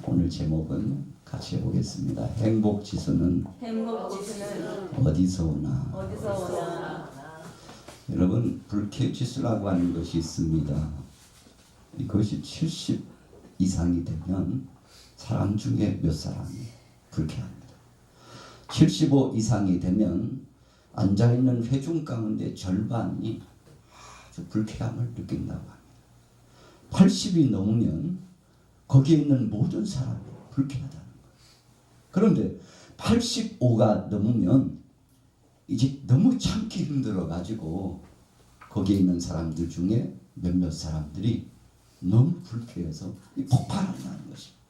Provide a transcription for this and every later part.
오늘 제목은 같이 해보겠습니다. 행복지수는 어디서 오나. 여러분, 불쾌지수라고 하는 것이 있습니다. 이것이 70 이상이 되면 사람 중에 몇 사람이 불쾌합니다. 75 이상이 되면 앉아있는 회중 가운데 절반이 아주 불쾌함을 느낀다고 합니다. 80이 넘으면 거기에 있는 모든 사람이 불쾌하다는 거예요. 그런데 85가 넘으면 이제 너무 참기 힘들어가지고 거기에 있는 사람들 중에 몇몇 사람들이 너무 불쾌해서 폭발한다는 것입니다.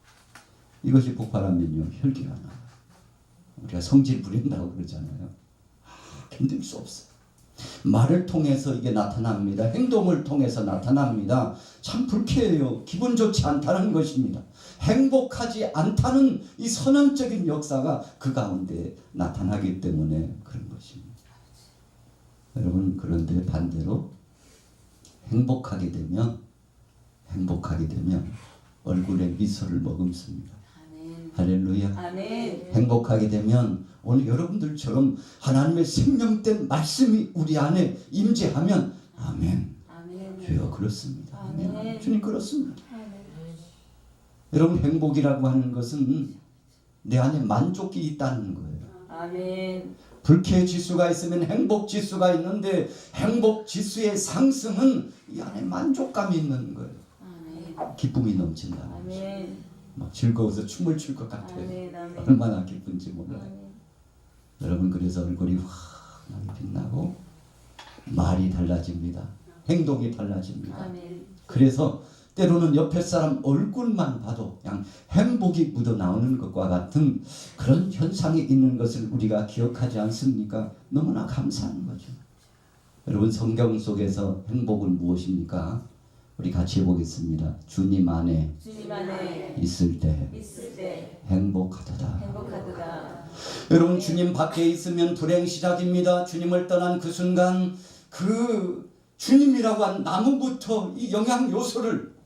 이것이 폭발하면요, 혈기가 나요. 우리가 성질 부린다고 그러잖아요. 견딜 수 없어요. 말을 통해서 이게 나타납니다. 행동을 통해서 나타납니다. 참 불쾌해요. 기분 좋지 않다는 것입니다. 행복하지 않다는 이 선언적인 역사가 그 가운데 나타나기 때문에 그런 것입니다. 여러분, 그런데 반대로 행복하게 되면 얼굴에 미소를 머금습니다. 아멘. 할렐루야. 아멘. 행복하게 되면 오늘 여러분들처럼 하나님의 생명된 말씀이 우리 안에 임재하면 아멘. 아멘. 주여 그렇습니다. 아멘. 아멘. 주님 그렇습니다. 아멘. 여러분, 행복이라고 하는 것은 내 안에 만족이 있다는 거예요. 아멘. 불쾌 지수가 있으면 행복 지수가 있는데 행복 지수의 상승은 이 안에 만족감이 있는 거예요. 아멘. 기쁨이 넘친다는 거죠. 막 즐거워서 춤을 출 것 같아요. 아멘. 아멘. 얼마나 기쁜지 몰라요. 아멘. 여러분, 그래서 얼굴이 환하게 빛나고 말이 달라집니다. 행동이 달라집니다. 아멘. 그래서 때로는 옆에 사람 얼굴만 봐도 그냥 행복이 묻어나오는 것과 같은 그런 현상이 있는 것을 우리가 기억하지 않습니까? 너무나 감사한 거죠. 여러분, 성경 속에서 행복은 무엇입니까? 우리 같이 해보겠습니다. 주님 안에 있을 때 행복하도다. 여러분, 주님 밖에 있으면 불행 시작입니다. 주님을 떠난 그 순간 그 주님이라고 한 나무부터 이 영양 요소를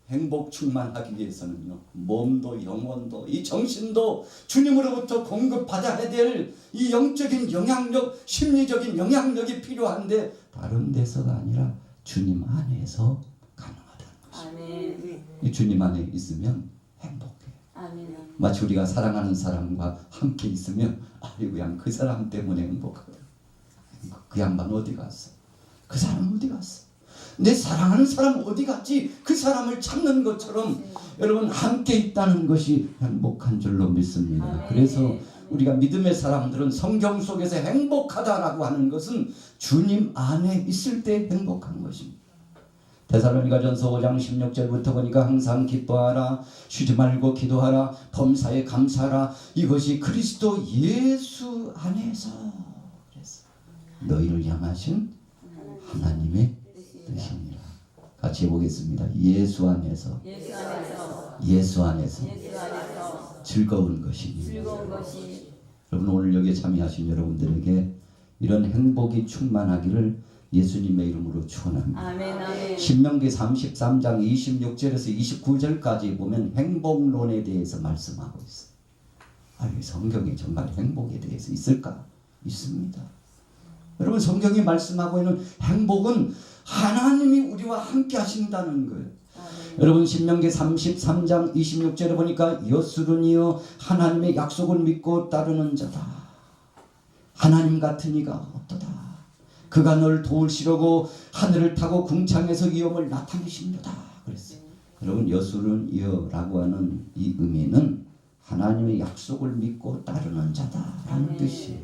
행복 충만하기 위해서는요, 몸도 영혼도 이 정신도 주님으로부터 공급받아야 될 이 영적인 영향력, 심리적인 영향력이 필요한데 다른 데서가 아니라 주님 안에서 가능하다는 것입니다. 이 주님 안에 있으면 행복해요. 아멘. 마치 우리가 사랑하는 사람과 함께 있으면 그냥 그 사람 때문에 행복하다. 그 양반 어디 갔어? 그 사람 어디 갔어? 내 사랑하는 사람 어디 갔지? 그 사람을 찾는 것처럼 여러분, 함께 있다는 것이 행복한 줄로 믿습니다. 아멘. 그래서 우리가 믿음의 사람들은 성경 속에서 행복하다라고 하는 것은 주님 안에 있을 때 행복한 것입니다. 데살로니가전서 5장 16절부터 보니까 항상 기뻐하라, 쉬지 말고 기도하라, 범사에 감사하라, 이것이 그리스도 예수 안에서 그래서 너희를 향하신 하나님의 뜻이니라. 같이 해보겠습니다. 예수 안에서 즐거운 것이니. 여러분, 오늘 여기에 참여하신 여러분들에게 이런 행복이 충만하기를 예수님의 이름으로 축원합니다. 아멘. 신명기 33장 26절에서 29절까지 보면 행복론에 대해서 말씀하고 있어요. 아니, 성경에 정말 행복에 대해서 있을까? 있습니다. 여러분, 성경이 말씀하고 있는 행복은 하나님이 우리와 함께 하신다는 거예요. 아멘. 여러분, 신명기 33장 26절에 보니까 여수론이여 하나님의 약속을 믿고 따르는 자다. 하나님 같은 이가 없도다. 그가 널 도우시려고 하늘을 타고 궁창에서 위엄을 나타내십니다. 그랬어요. 여러분, 여수론이여라고 하는 이 의미는 하나님의 약속을 믿고 따르는 자다라는 뜻이에요.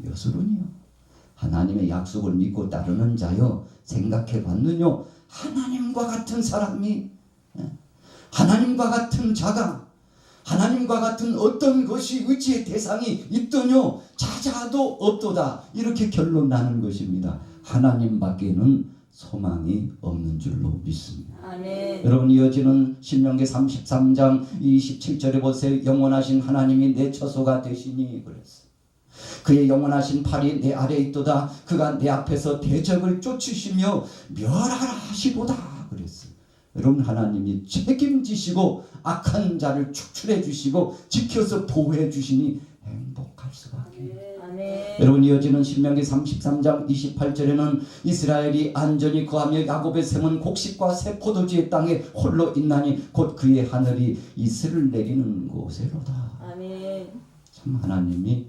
여수론이여 하나님의 약속을 믿고 따르는 자여, 생각해 봤느냐? 하나님과 같은 사람이, 하나님과 같은 자가, 하나님과 같은 어떤 것이 의지의 대상이 있더뇨? 자자도 없도다. 이렇게 결론 나는 것입니다. 하나님 밖에는 소망이 없는 줄로 믿습니다. 아멘. 여러분, 이어지는 신명기 33장 27절에 보세요. 영원하신 하나님이 내 처소가 되시니 그랬어요. 그의 영원하신 팔이 내 아래에 있도다. 그가 내 앞에서 대적을 쫓으시며 멸하라 하시도다 그랬어요. 여러분 하나님이 책임지시고 악한 자를 축출해 주시고 지켜서 보호해 주시니 행복할 수밖에. 여러분 이어지는 신명기 33장 28절에는 이스라엘이 안전히 거하며 야곱의 샘은 곡식과 새 포도주의 땅에 홀로 있나니 곧 그의 하늘이 이슬을 내리는 곳에로다. 아멘. 참 하나님이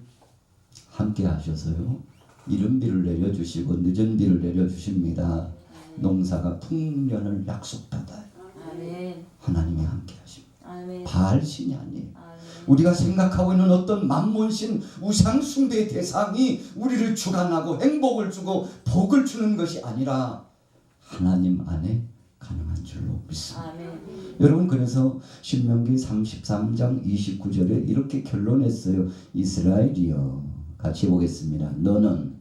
함께 하셔서요 이른 비를 내려주시고 늦은 비를 내려주십니다. 농사가 풍년을 약속받아요. 아멘. 하나님이 함께 하십니다. 아멘. 바알신이 아니에요. 아멘. 우리가 생각하고 있는 어떤 만몬신 우상 숭배의 대상이 우리를 주관하고 행복을 주고 복을 주는 것이 아니라 하나님 안에 가능한 줄로 믿습니다. 아멘. 여러분 그래서 신명기 33장 29절에 이렇게 결론했어요. 이스라엘이여 같이 보겠습니다. 너는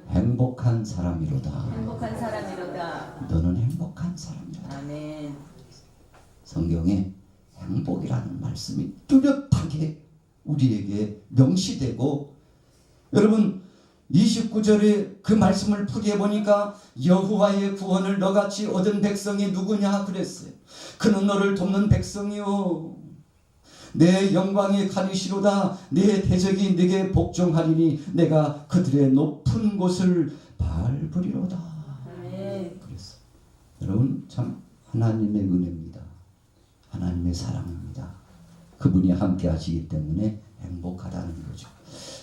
행복한 사람이로다. 행복한 사람이로다. 너는 행복한 사람이로다. 아멘. 성경에 행복이라는 말씀이 뚜렷하게 우리에게 명시되고 여러분 29절에 그 말씀을 풀이해 보니까 여호와의 구원을 너같이 얻은 백성이 누구냐 그랬어요. 그는 너를 돕는 백성이요 내 영광의 가리시로다. 내 대적이 네게 복종하리니 내가 그들의 높은 곳을 밟으리로다. 아멘. 그랬어. 여러분 참 하나님의 은혜입니다. 하나님의 사랑입니다. 그분이 함께 하시기 때문에 행복하다는 거죠.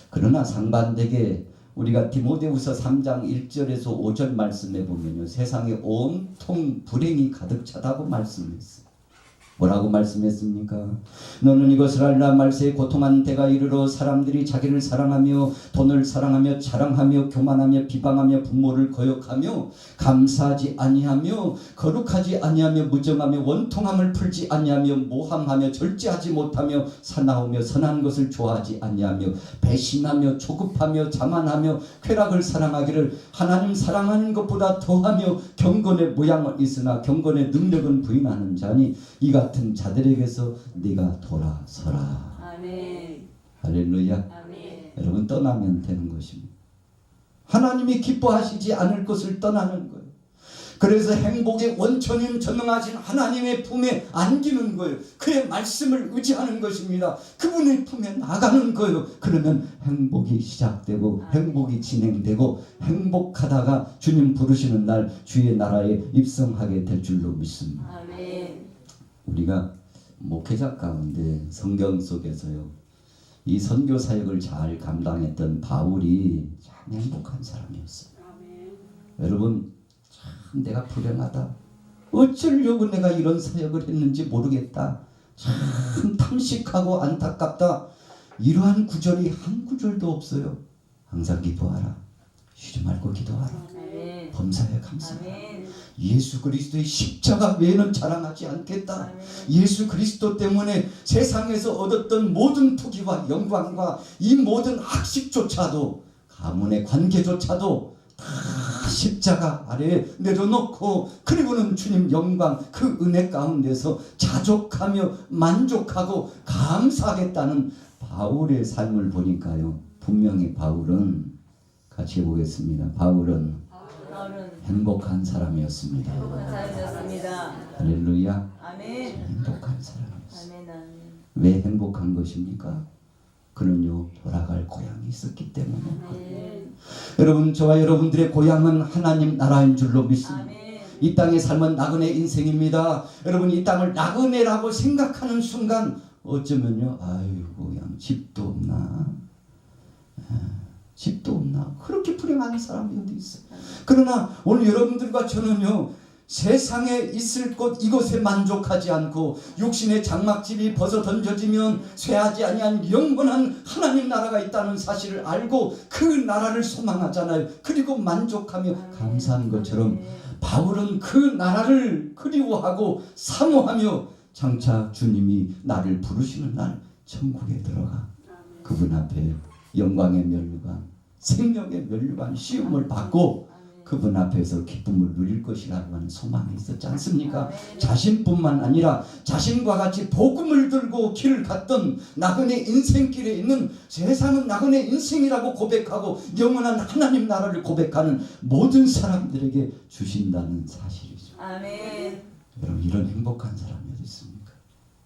그러나 상반되게 우리가 디모데후서 3장 1절에서 5절 말씀해 보면요. 세상에 온통 불행이 가득 차다고 말씀했어요. 뭐라고 말씀했습니까? 너는 이것을 알라. 말세에 고통한 때가 이르러 사람들이 자기를 사랑하며 돈을 사랑하며 자랑하며 교만하며 비방하며 부모를 거역하며 감사하지 아니하며 거룩하지 아니하며 무정하며 원통함을 풀지 아니하며 모함하며 절제하지 못하며 사나우며 선한 것을 좋아하지 아니하며 배신하며 조급하며 자만하며 쾌락을 사랑하기를 하나님 사랑하는 것보다 더하며 경건의 모양은 있으나 경건의 능력은 부인하는 자니 이 같은 자들에게서 네가 돌아서라. 아멘. 할렐루야. 아멘. 여러분 떠나면 되는 것입니다. 하나님이 기뻐하시지 않을 것을 떠나는 거예요. 그래서 행복의 원천인 전능하신 하나님의 품에 안기는 거예요. 그의 말씀을 의지하는 것입니다. 그분의 품에 나가는 거예요. 그러면 행복이 시작되고 행복이 진행되고 행복하다가 주님 부르시는 날 주의 나라에 입성하게 될 줄로 믿습니다. 아멘. 우리가 목회자 가운데 성경 속에서요 이 선교 사역을 잘 감당했던 바울이 참 행복한 사람이었어요. 아멘. 여러분 참 내가 불행하다. 어쩌려고 내가 이런 사역을 했는지 모르겠다. 참 탐식하고 안타깝다. 이러한 구절이 한 구절도 없어요. 항상 기도하라. 쉬지 말고 기도하라. 아멘. 범사에 감사하라. 아멘. 예수 그리스도의 십자가 외에는 자랑하지 않겠다. 아멘. 예수 그리스도 때문에 세상에서 얻었던 모든 부귀와 영광과 이 모든 학식조차도 가문의 관계조차도 다 십자가 아래에 내려놓고 그리고는 주님 영광 그 은혜 가운데서 자족하며 만족하고 감사하겠다는 바울의 삶을 보니까요. 분명히 바울은 같이 보겠습니다. 바울은 행복한 사람이었습니다. 행복한 사람이었습니다. 할렐루야. 아멘. 행복한 사람이었어요. 아멘. 아멘. 왜 행복한 것입니까? 그는요 돌아갈 고향이 있었기 때문에. 아멘. 여러분 저와 여러분들의 고향은 하나님 나라인 줄로 믿습니다. 아멘. 이 땅의 삶은 나그네 인생입니다. 여러분 이 땅을 나그네라고 생각하는 순간 어쩌면요 아이고 그냥 집도 없나 집도 없나 그렇게 불행한 사람이 어디 있어요. 그러나 오늘 여러분들과 저는요 세상에 있을 곳 이곳에 만족하지 않고 육신의 장막집이 벗어 던져지면 쇠하지 아니한 영원한 하나님 나라가 있다는 사실을 알고 그 나라를 소망하잖아요. 그리고 만족하며 감사한 것처럼 바울은 그 나라를 그리워하고 사모하며 장차 주님이 나를 부르시는 날 천국에 들어가 그분 앞에 영광의 면류관 생명의 면류관 시험을 받고 그분 앞에서 기쁨을 누릴 것이라고 하는 소망이 있었지 않습니까? 자신뿐만 아니라 자신과 같이 복음을 들고 길을 갔던 나그네 인생길에 있는 세상은 나그네 인생이라고 고백하고 영원한 하나님 나라를 고백하는 모든 사람들에게 주신다는 사실이죠. 아멘. 여러분 이런 행복한 사람이 어디 있습니까?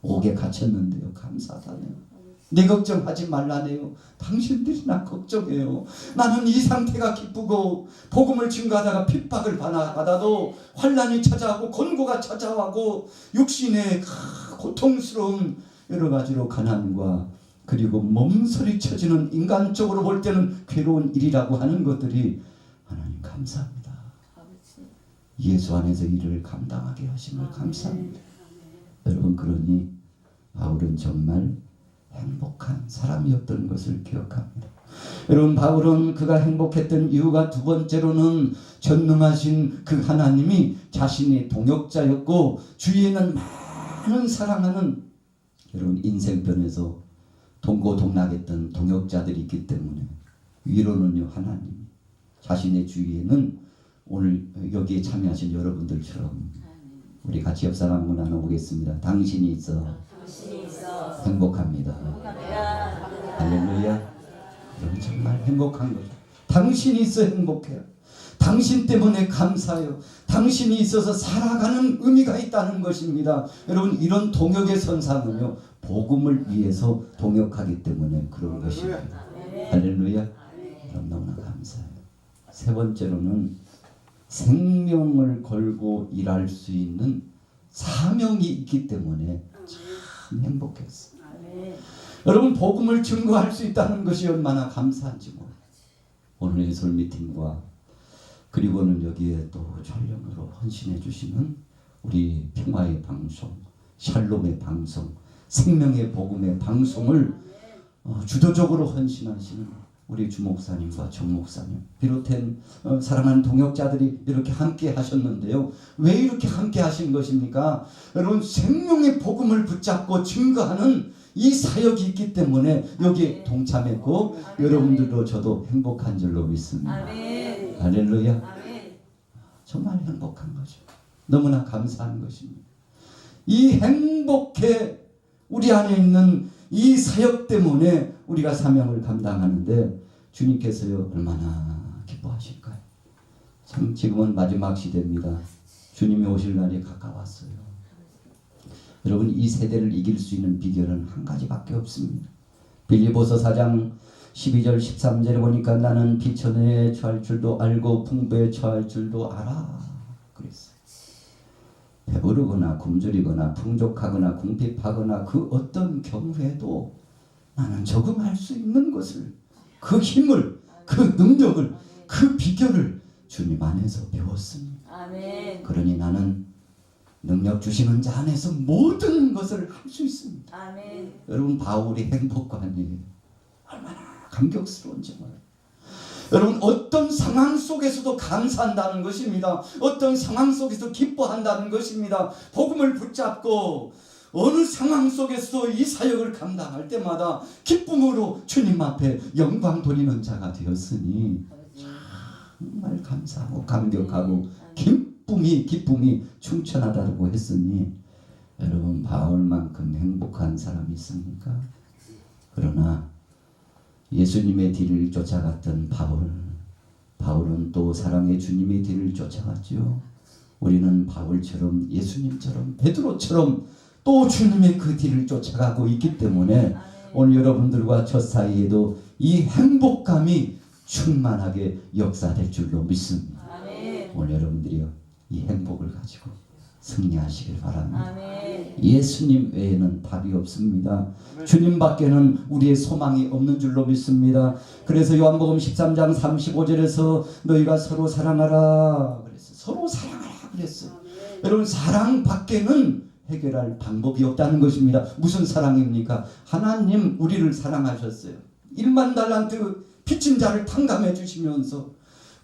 옥에 갇혔는데요. 감사하다네요. 내 걱정하지 말라네요. 당신들이 나 걱정해요. 나는 이 상태가 기쁘고 복음을 증거하다가 핍박을 받아도 환난이 찾아오고 곤고가 찾아오고 육신의 고통스러운 여러 가지로 가난과 그리고 몸서리쳐지는 인간적으로 볼 때는 괴로운 일이라고 하는 것들이 하나님 감사합니다. 예수 안에서 일을 감당하게 하심을 감사합니다. 여러분 그러니 바울은 정말 행복한 사람이었던 것을 기억합니다. 여러분 바울은 그가 행복했던 이유가 두 번째로는 전능하신 그 하나님이 자신의 동역자였고 주위에는 많은 사랑하는 여러분 인생편에서 동고동락했던 동역자들이 있기 때문에 위로는요 하나님 자신의 주위에는 오늘 여기에 참여하신 여러분들처럼 우리 같이 옆 사람 한번 나눠보겠습니다. 당신이 있어 행복합니다. 할렐루야. 여러분 정말 행복한 거죠. 당신이 있어 행복해요. 당신 때문에 감사해요. 당신이 있어서 살아가는 의미가 있다는 것입니다. 여러분 이런 동역의 선상은요 복음을 위해서 동역하기 때문에 그런 것입니다. 할렐루야. 그럼 너무나 감사해요. 세 번째로는 생명을 걸고 일할 수 있는 사명이 있기 때문에 참 행복했어요. 여러분 복음을 증거할 수 있다는 것이 얼마나 감사한지 몰라요. 오늘의 설 미팅과 그리고는 여기에 또 촬영으로 헌신해 주시는 우리 평화의 방송, 샬롬의 방송, 생명의 복음의 방송을 주도적으로 헌신하시는 우리 주목사님과 정목사님 비롯한 사랑하는 동역자들이 이렇게 함께 하셨는데요. 왜 이렇게 함께 하신 것입니까? 여러분 생명의 복음을 붙잡고 증거하는 이 사역이 있기 때문에 여기에 동참했고 여러분들도 저도 행복한 줄로 믿습니다. 아멘. 할렐루야. 아멘. 정말 행복한 거죠. 너무나 감사한 것입니다. 이 행복해 우리 안에 있는 이 사역 때문에 우리가 사명을 감당하는데 주님께서요 얼마나 기뻐하실까요? 참 지금은 마지막 시대입니다. 주님이 오실 날이 가까웠어요. 여러분 이 세대를 이길 수 있는 비결은 한 가지밖에 없습니다. 빌립보서 4장 12절 13절에 보니까 나는 비천에 처할 줄도 알고 풍부에 처할 줄도 알아 그랬어요. 배부르거나 굶주리거나 풍족하거나 궁핍하거나 그 어떤 경우에도 나는 적응할 수 있는 것을 그 힘을 그 능력을 그 비결을 주님 안에서 배웠습니다. 아멘. 그러니 나는 능력 주시는 자 안에서 모든 것을 할 수 있습니다. 아멘. 여러분 바울이 행복관이에요. 얼마나 감격스러운지 몰라요. 여러분 어떤 상황 속에서도 감사한다는 것입니다. 어떤 상황 속에서 기뻐한다는 것입니다. 복음을 붙잡고 어느 상황 속에서 이 사역을 감당할 때마다 기쁨으로 주님 앞에 영광 돌리는 자가 되었으니 정말 감사하고 감격하고 기쁨이 충천하다고 했으니 여러분 바울만큼 행복한 사람이 있습니까? 그러나 예수님의 뒤를 쫓아갔던 바울은 또 사랑의 주님의 뒤를 쫓아갔죠. 우리는 바울처럼 예수님처럼 베드로처럼 또 주님의 그 뒤를 쫓아가고 있기 때문에 오늘 여러분들과 저 사이에도 이 행복감이 충만하게 역사될 줄로 믿습니다. 오늘 여러분들이요 이 행복을 가지고 승리하시길 바랍니다. 예수님 외에는 답이 없습니다. 주님 밖에는 우리의 소망이 없는 줄로 믿습니다. 그래서 요한복음 13장 35절에서 너희가 서로 사랑하라 그랬어요. 서로 사랑하라 그랬어요. 여러분 사랑 밖에는 해결할 방법이 없다는 것입니다. 무슨 사랑입니까? 하나님 우리를 사랑하셨어요. 1만 달란트 빚진 자를 탕감해 주시면서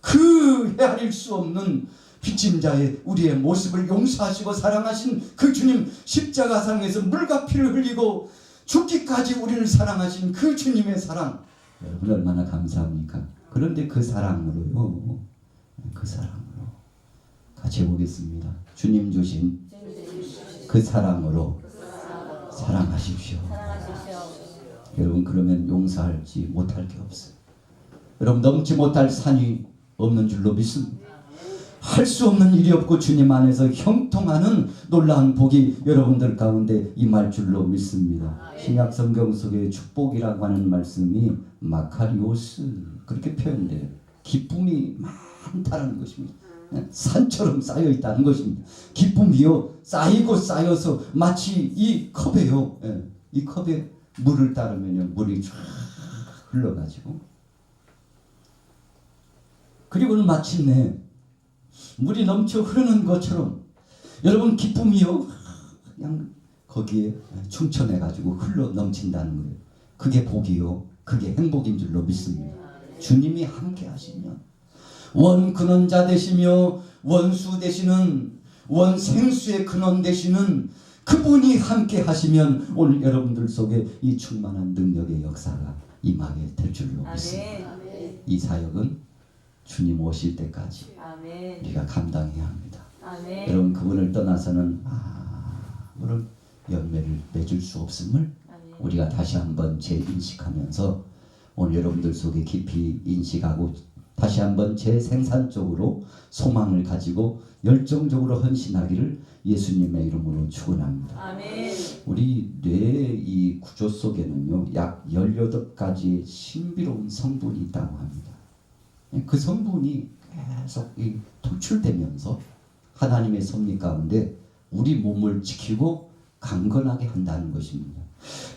그 헤아릴 수 없는 빚진 자의 우리의 모습을 용서하시고 사랑하신 그 주님 십자가상에서 물과 피를 흘리고 죽기까지 우리를 사랑하신 그 주님의 사랑 여러분 얼마나 감사합니까? 그런데 그 사랑으로 같이 해보겠습니다. 주님 주신 그 사랑으로 사랑하십시오. 여러분 그러면 용서하지 못할 게 없어요. 여러분 넘지 못할 산이 없는 줄로 믿습니다. 할 수 없는 일이 없고 주님 안에서 형통하는 놀라운 복이 여러분들 가운데 임할 줄로 믿습니다. 신약 성경 속에 축복이라고 하는 말씀이 마카리오스 그렇게 표현돼요. 기쁨이 많다는 것입니다. 산처럼 쌓여 있다는 것입니다. 기쁨이요 쌓이고 쌓여서 마치 이 컵에요. 이 컵에 물을 따르면요 물이 쫙 흘러가지고 그리고는 마침내 물이 넘쳐 흐르는 것처럼 여러분 기쁨이요 그냥 거기에 충천해 가지고 흘러 넘친다는 거예요. 그게 복이요 그게 행복인 줄로 믿습니다. 주님이 함께 하시면 원 근원자 되시며 원수 되시는 원 생수의 근원 되시는 그분이 함께 하시면 오늘 여러분들 속에 이 충만한 능력의 역사가 임하게 될 줄로 믿습니다. 이 사역은 주님 오실 때까지 우리가 감당해야 합니다. 여러분 그분을 떠나서는 아무런 열매를 맺을 수 없음을 우리가 다시 한번 재인식하면서 오늘 여러분들 속에 깊이 인식하고 다시 한번 재생산적으로 소망을 가지고 열정적으로 헌신하기를 예수님의 이름으로 축원합니다. 우리 뇌의 이 구조 속에는요 약 18가지의 신비로운 성분이 있다고 합니다. 그 성분이 계속 도출되면서 하나님의 섭리 가운데 우리 몸을 지키고 강건하게 한다는 것입니다.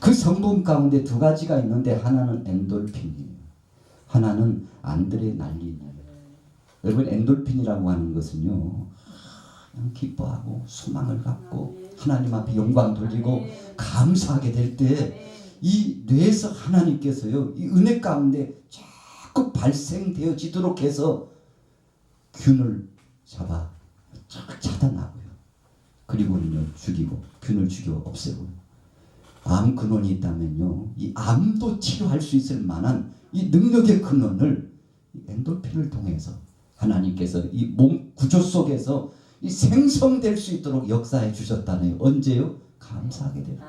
그 성분 가운데 두 가지가 있는데 하나는 엔돌핀이에요. 하나는 안드레날린이에요. 여러분 엔돌핀이라고 하는 것은요 그냥 기뻐하고 소망을 갖고 하나님 앞에 영광 돌리고 감사하게 될 때 이 뇌에서 하나님께서요 이 은혜 가운데 자꾸 발생되어지도록 해서 균을 잡아 차단하고요. 그리고는요 죽이고 균을 죽여 없애고요. 암 근원이 있다면요 이 암도 치료할 수 있을 만한 이 능력의 근원을 엔돌핀을 통해서 하나님께서 이 몸 구조 속에서 이 생성될 수 있도록 역사해 주셨다네요. 언제요? 감사하게 될 때.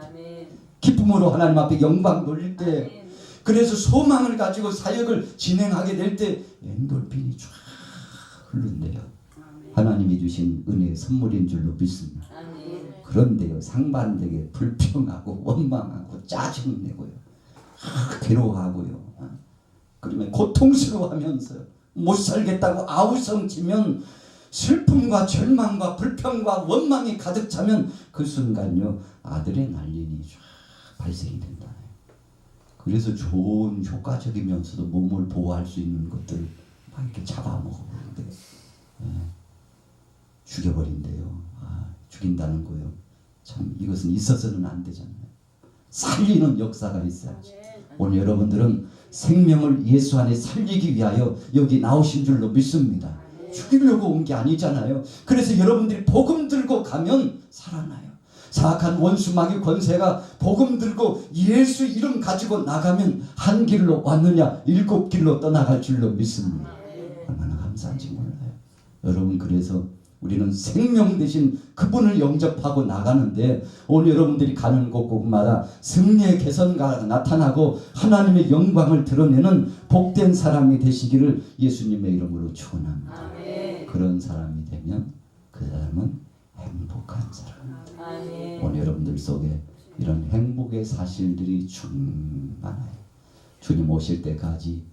기쁨으로 하나님 앞에 영광 돌릴 때 그래서 소망을 가지고 사역을 진행하게 될 때 엔돌핀이 쫙 흐른대요. 하나님이 주신 은혜의 선물인 줄로 믿습니다. 그런데요 상반되게 불평하고 원망하고 짜증내고요 괴로워하고요 그러면 고통스러워하면서 못 살겠다고 아우성치면 슬픔과 절망과 불평과 원망이 가득 차면 그 순간요 아드레날린이 쫙 발생이 된다. 그래서 좋은 효과적이면서도 몸을 보호할 수 있는 것들 막 이렇게 잡아먹어버린대. 죽여버린대요. 죽인다는 거요. 참 이것은 있어서는 안 되잖아요. 살리는 역사가 있어야지. 오늘 여러분들은 생명을 예수 안에 살리기 위하여 여기 나오신 줄로 믿습니다. 죽이려고 온 게 아니잖아요. 그래서 여러분들이 복음 들고 가면 살아나요. 사악한 원수 마귀 권세가 복음 들고 예수 이름 가지고 나가면 한 길로 왔느냐 7길로 떠나갈 줄로 믿습니다. 얼마나 감사한지 몰라요. 여러분 그래서 우리는 생명 대신 그분을 영접하고 나가는데 오늘 여러분들이 가는 곳곳마다 승리의 개선가 나타나고 하나님의 영광을 드러내는 복된 사람이 되시기를 예수님의 이름으로 축원합니다. 그런 사람이 되면 그 사람은 행복한 사람. 오늘 여러분들 속에 이런 행복의 사실들이 충만해요. 주님 오실 때까지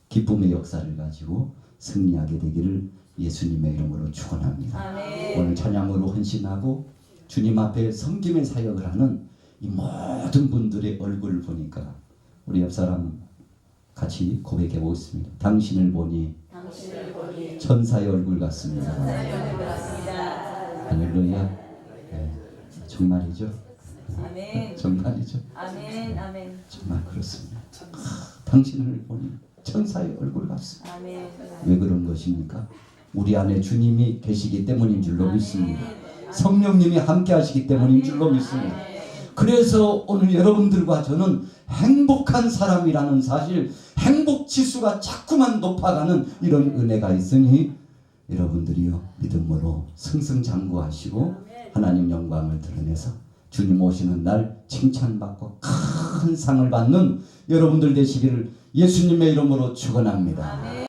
기쁨의 역사를 가지고 승리하게 되기를 예수님의 이름으로 축원합니다. 오늘 찬양으로 헌신하고 주님 앞에 섬김의 사역을 하는 이 모든 분들의 얼굴을 보니까 우리 옆 사람 같이 고백해 보겠습니다. 당신을 보니 천사의 얼굴 같습니다. 할렐루야. 네, 정말이죠. 정말이죠. 정말 그렇습니다. 당신을 보니 천사의 얼굴 같습니다. 왜 그런 것입니까? 우리 안에 주님이 계시기 때문인 줄로 믿습니다. 성령님이 함께 하시기 때문인 줄로 믿습니다. 그래서 오늘 여러분들과 저는 행복한 사람이라는 사실, 행복 지수가 자꾸만 높아가는 이런 은혜가 있으니 여러분들이요 믿음으로 승승장구하시고 하나님 영광을 드러내서 주님 오시는 날 칭찬받고 큰 상을 받는 여러분들 되시기를 예수님의 이름으로 축원합니다.